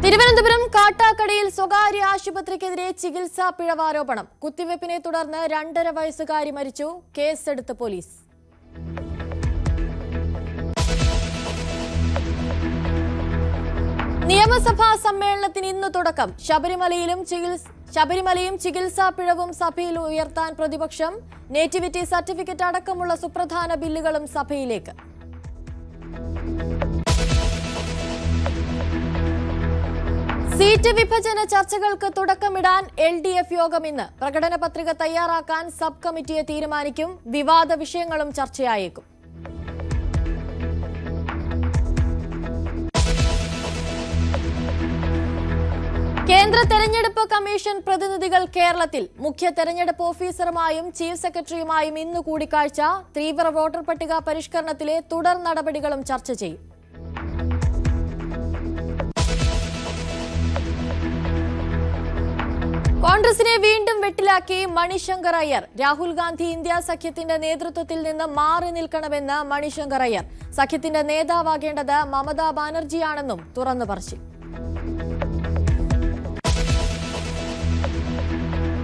തിരുവനന്തപുരം കാട്ടാക്കടയിൽ സ്വകാര്യ ആശുപത്രിക്കെതിരെ ചികിത്സാ പിഴവാരോപണം. കുത്തിവെപ്പിനെ തുടർന്ന് 2.5 വയസ്സുകാരി മരിച്ചു. കേസെടുത്ത് പോലീസ്. നിയമസഭാ സമ്മേളനത്തിന് ഇന്ന് തുടക്കം. ശബരിമലയും ചികിത്സാ പിഴവും സഭയിൽ ഉയർത്താൻ പ്രതിപക്ഷം. നേറ്റിവിറ്റി സർട്ടിഫിക്കറ്റ് അടക്കമുള്ള സുപ്രധാന ബില്ലുകളും സഭയിലേക്ക്. സീറ്റ് വിഭജന ചർച്ചകൾക്ക് തുടക്കമിടാൻ LDF യോഗം ഇന്ന്. പ്രകടന പത്രിക തയ്യാറാക്കാൻ സബ് കമ്മിറ്റിയെ തീരുമാനിക്കും. വിവാദ വിഷയങ്ങളും ചർച്ചയായേക്കും. കേന്ദ്ര തെരഞ്ഞെടുപ്പ് കമ്മീഷൻ പ്രതിനിധികൾ കേരളത്തിൽ. മുഖ്യ തെരഞ്ഞെടുപ്പ് ഓഫീസറുമായും ചീഫ് സെക്രട്ടറിയുമായും ഇന്ന് കൂടിക്കാഴ്ച. തീവ്ര വോട്ടർ പട്ടിക പരിഷ്കരണത്തിലെ തുടർ നടപടികളും ചർച്ച ചെയ്യും. കോൺഗ്രസിനെ വീണ്ടും വെട്ടിലാക്കി മണിശങ്കർ അയ്യർ. രാഹുൽ ഗാന്ധി ഇന്ത്യ സഖ്യത്തിന്റെ നേതൃത്വത്തിൽ നിന്ന് മാറി നിൽക്കണമെന്ന് മണിശങ്കർ അയ്യർ. സഖ്യത്തിന്റെ നേതാവാകേണ്ടത് മമതാ ബാനർജിയാണെന്നും തുറന്നു പറച്ചു.